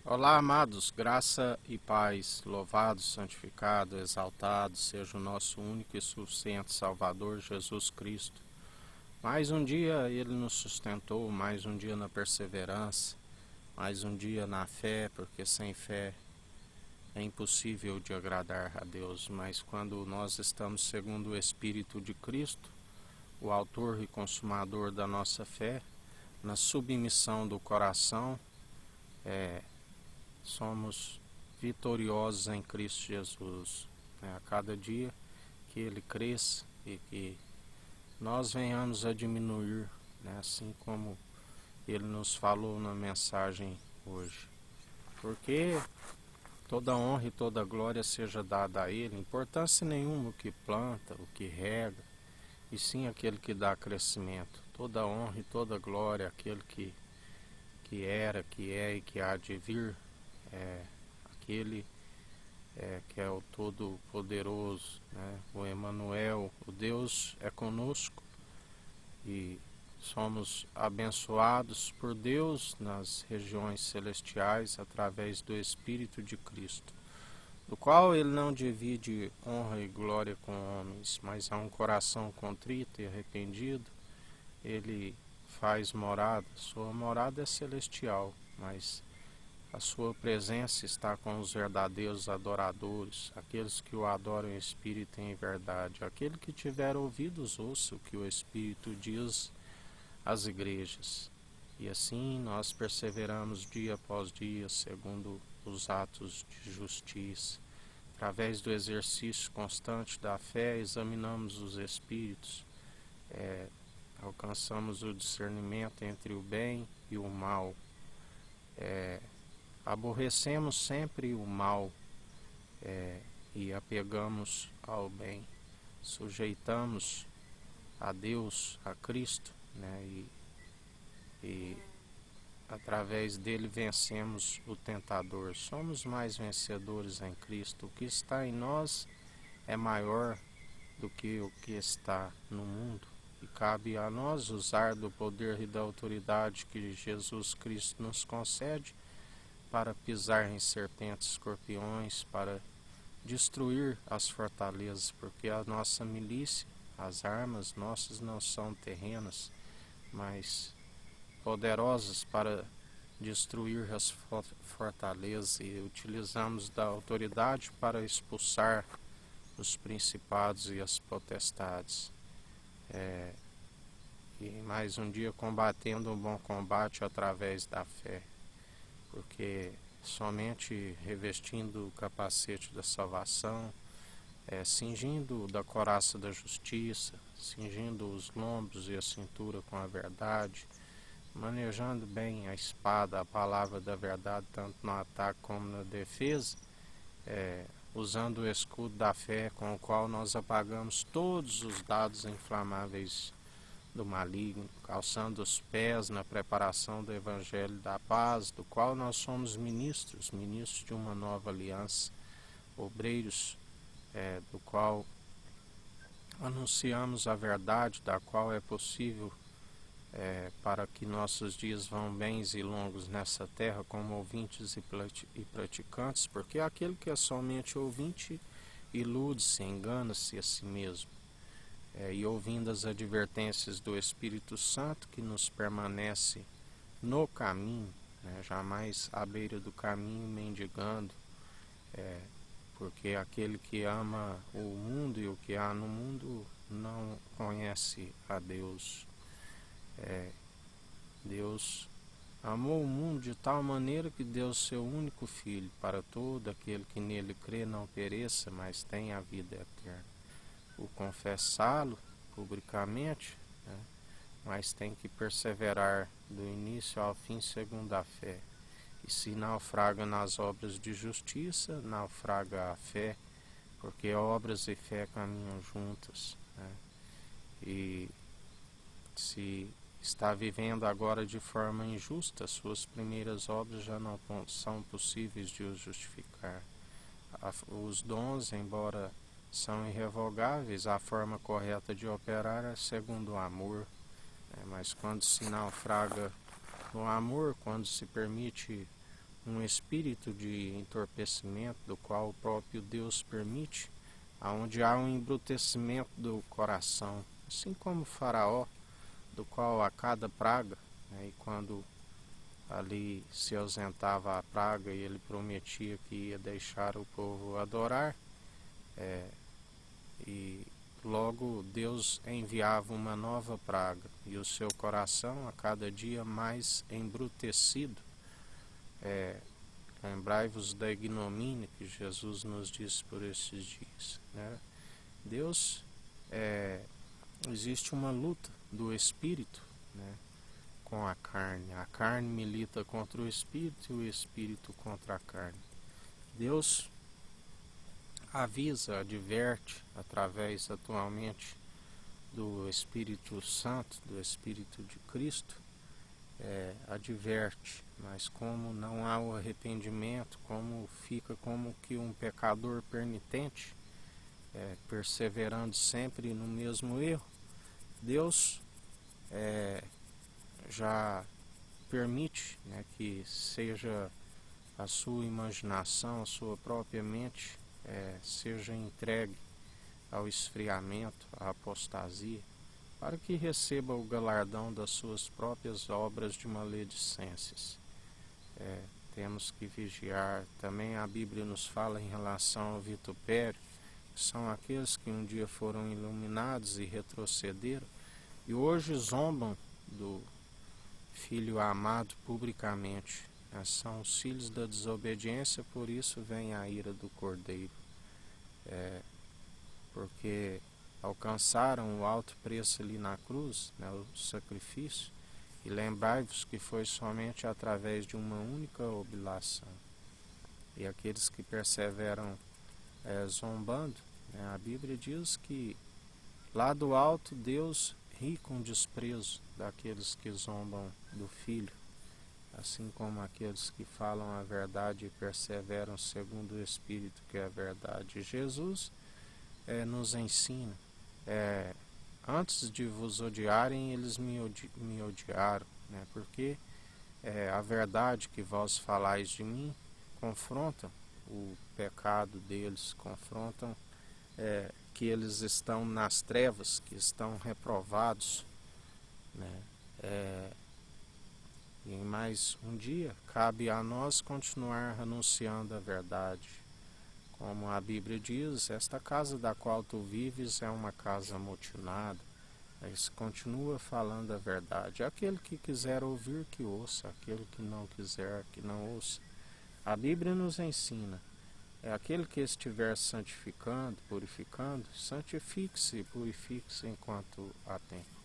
Olá, amados, graça e paz, louvado, santificado, exaltado seja o nosso único e suficiente Salvador, Jesus Cristo. Mais um dia Ele nos sustentou, mais um dia na perseverança, mais um dia na fé, porque sem fé é impossível de agradar a Deus. Mas quando nós estamos segundo o Espírito de Cristo, o autor e consumador da nossa fé, na submissão do coração, somos vitoriosos em Cristo Jesus. A cada dia que Ele cresça e que nós venhamos a diminuir, assim como Ele nos falou na mensagem hoje. Porque toda honra e toda glória seja dada a Ele, importância nenhuma o que planta, o que rega, e sim aquele que dá crescimento. Toda honra e toda glória àquele que era, que é e que há de vir, aquele que é o Todo-Poderoso, o Emanuel, o Deus é conosco, e somos abençoados por Deus nas regiões celestiais através do Espírito de Cristo, do qual Ele não divide honra e glória com homens, mas a um coração contrito e arrependido Ele faz morada. Sua morada é celestial, mas a sua presença está com os verdadeiros adoradores, aqueles que o adoram em espírito e em verdade. Aquele que tiver ouvidos, ouça o que o Espírito diz às igrejas. E assim nós perseveramos dia após dia, segundo os atos de justiça. Através do exercício constante da fé, examinamos os Espíritos, alcançamos o discernimento entre o bem e o mal. Aborrecemos sempre o mal e apegamos ao bem. Sujeitamos a Deus, a Cristo, e através dele vencemos o tentador. Somos mais vencedores em Cristo. O que está em nós é maior do que o que está no mundo. E cabe a nós usar do poder e da autoridade que Jesus Cristo nos concede para pisar em serpentes, escorpiões, para destruir as fortalezas, porque a nossa milícia, as armas nossas não são terrenas, mas poderosas para destruir as fortalezas, e utilizamos da autoridade para expulsar os principados e as potestades. E mais um dia combatendo um bom combate através da fé, porque somente revestindo o capacete da salvação, cingindo da couraça da justiça, cingindo os lombos e a cintura com a verdade, manejando bem a espada, a palavra da verdade, tanto no ataque como na defesa, usando o escudo da fé, com o qual nós apagamos todos os dados inflamáveis do maligno, calçando os pés na preparação do Evangelho da Paz, do qual nós somos ministros de uma nova aliança, obreiros, do qual anunciamos a verdade, da qual é possível para que nossos dias vão bens e longos nessa terra como ouvintes e praticantes, porque aquele que é somente ouvinte ilude-se, engana-se a si mesmo. E ouvindo as advertências do Espírito Santo que nos permanece no caminho, jamais à beira do caminho mendigando, porque aquele que ama o mundo e o que há no mundo não conhece a Deus. Deus amou o mundo de tal maneira que deu seu único Filho, para todo aquele que nele crê não pereça, mas tenha a vida eterna. O confessá-lo publicamente, mas tem que perseverar do início ao fim segundo a fé. E se naufraga nas obras de justiça, naufraga a fé, porque obras e fé caminham juntas. E se está vivendo agora de forma injusta, suas primeiras obras já não são possíveis de o justificar. Os dons, embora são irrevogáveis, a forma correta de operar é segundo o amor, mas quando se naufraga no amor, quando se permite um espírito de entorpecimento, do qual o próprio Deus permite, aonde há um embrutecimento do coração, assim como o Faraó, do qual a cada praga, né, e quando ali se ausentava a praga e ele prometia que ia deixar o povo adorar, e logo Deus enviava uma nova praga, e o seu coração a cada dia mais embrutecido. Lembrai-vos da ignomínia que Jesus nos disse por esses dias, né? Deus, existe uma luta do espírito, né, com a carne milita contra o espírito e o espírito contra a carne. Deus avisa, adverte, através atualmente do Espírito Santo, do Espírito de Cristo, adverte, mas como não há o arrependimento, como fica como que um pecador penitente, perseverando sempre no mesmo erro, Deus já permite, né, que seja a sua imaginação, a sua própria mente, seja entregue ao esfriamento, à apostasia, para que receba o galardão das suas próprias obras de maledicências. Temos que vigiar. Também a Bíblia nos fala em relação ao vitupério, que são aqueles que um dia foram iluminados e retrocederam, e hoje zombam do Filho amado publicamente. São os filhos da desobediência, por isso vem a ira do Cordeiro. Porque alcançaram o alto preço ali na cruz, né, o sacrifício, e lembrai-vos que foi somente através de uma única oblação. E aqueles que perseveram zombando, né, a Bíblia diz que lá do alto Deus ri com desprezo daqueles que zombam do Filho, assim como aqueles que falam a verdade e perseveram segundo o Espírito, que é a verdade. Jesus nos ensina, antes de vos odiarem, eles me odiaram, né? Porque a verdade que vós falais de mim confrontam o pecado deles, confrontam que eles estão nas trevas, que estão reprovados, né? E em mais um dia, cabe a nós continuar anunciando a verdade. Como a Bíblia diz, esta casa da qual tu vives é uma casa amotinada. Mas continua falando a verdade. Aquele que quiser ouvir, que ouça. Aquele que não quiser, que não ouça. A Bíblia nos ensina. Aquele que estiver santificando, purificando, santifique-se e purifique-se enquanto há tempo.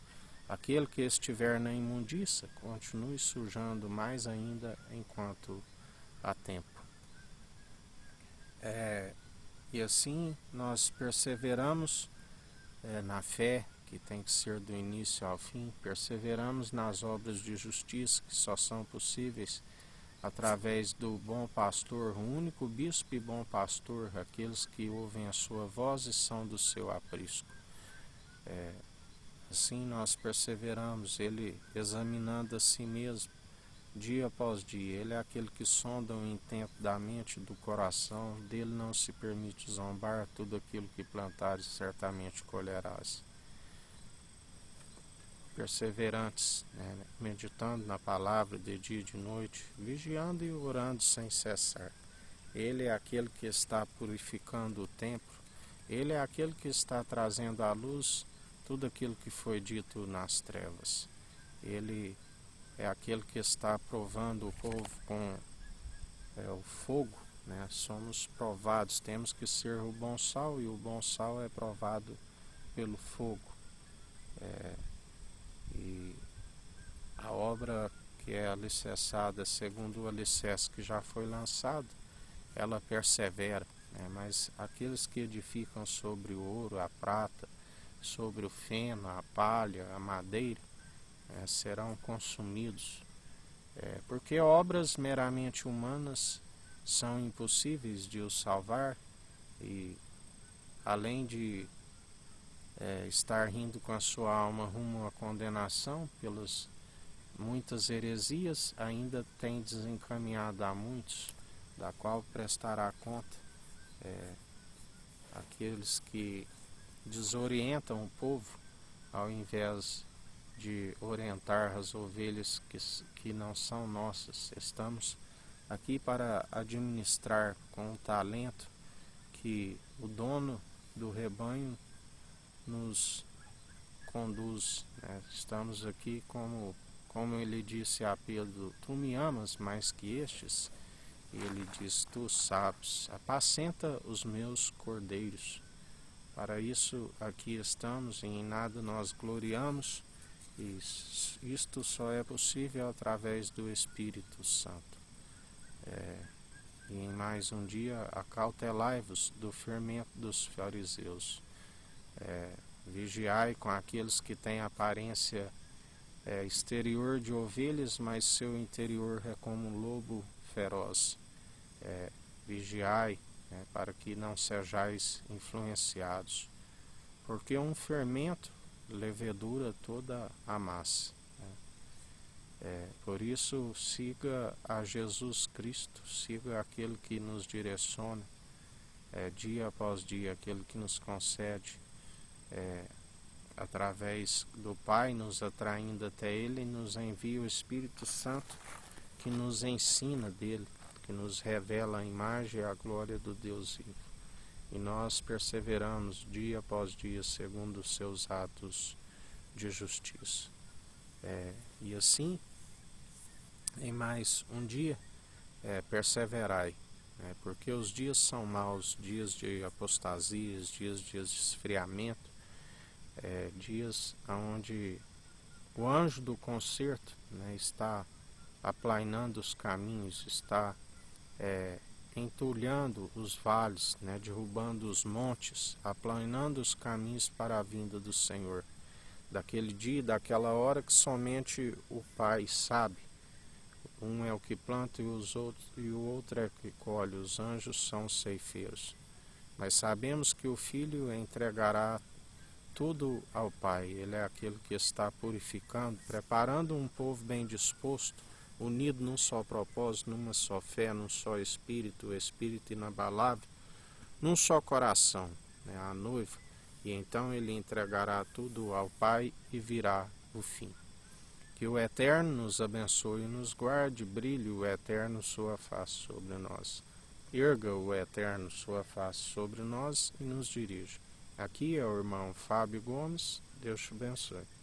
Aquele que estiver na imundícia, continue sujando mais ainda enquanto há tempo. E assim nós perseveramos na fé, que tem que ser do início ao fim, perseveramos nas obras de justiça, que só são possíveis através do bom pastor, o único bispo e bom pastor, aqueles que ouvem a sua voz e são do seu aprisco. Assim nós perseveramos, ele examinando a si mesmo, dia após dia. Ele é aquele que sonda o intento da mente, do coração. Dele não se permite zombar. Tudo aquilo que plantares certamente colherás. Perseverantes, né, meditando na palavra de dia e de noite, vigiando e orando sem cessar. Ele é aquele que está purificando o templo. Ele é aquele que está trazendo à luz tudo aquilo que foi dito nas trevas. Ele é aquele que está provando o povo com o fogo, né? Somos provados, temos que ser o bom sal, e o bom sal é provado pelo fogo. E a obra que é alicerçada segundo o alicerce que já foi lançado, ela persevera, né? Mas aqueles que edificam sobre o ouro, a prata, sobre o feno, a palha, a madeira, serão consumidos, porque obras meramente humanas são impossíveis de os salvar, e além de estar rindo com a sua alma rumo à condenação pelas muitas heresias, ainda tem desencaminhado a muitos, da qual prestará conta aqueles que desorientam o povo, ao invés de orientar as ovelhas que não são nossas. Estamos aqui para administrar com o talento que o dono do rebanho nos conduz, né? Estamos aqui como ele disse a Pedro: tu me amas mais que estes? E ele diz: tu sabes, apacenta os meus cordeiros. Para isso aqui estamos, e em nada nós gloriamos, e isto só é possível através do Espírito Santo. E em mais um dia, acautelai-vos do fermento dos fariseus. Vigiai com aqueles que têm aparência exterior de ovelhas, mas seu interior é como um lobo feroz. Vigiai, para que não sejais influenciados, porque um fermento levedura toda a massa. Por isso, siga a Jesus Cristo, siga aquele que nos direciona dia após dia, aquele que nos concede através do Pai, nos atraindo até Ele, e nos envia o Espírito Santo, que nos ensina dele, que nos revela a imagem e a glória do Deus vivo. E nós perseveramos dia após dia segundo os seus atos de justiça. E assim, em mais um dia, perseverai, porque os dias são maus, dias de apostasias, dias de esfriamento, dias onde o anjo do concerto está aplainando os caminhos, está entulhando os vales, derrubando os montes, aplainando os caminhos para a vinda do Senhor. Daquele dia, daquela hora que somente o Pai sabe. Um é o que planta e o outro é o que colhe. Os anjos são os ceifeiros. Mas sabemos que o Filho entregará tudo ao Pai. Ele é aquele que está purificando, preparando um povo bem disposto, unido num só propósito, numa só fé, num só Espírito, o Espírito inabalável, num só coração, a noiva. E então ele entregará tudo ao Pai e virá o fim. Que o Eterno nos abençoe e nos guarde, brilhe o Eterno sua face sobre nós. Erga o Eterno sua face sobre nós e nos dirija. Aqui é o irmão Fábio Gomes. Deus te abençoe.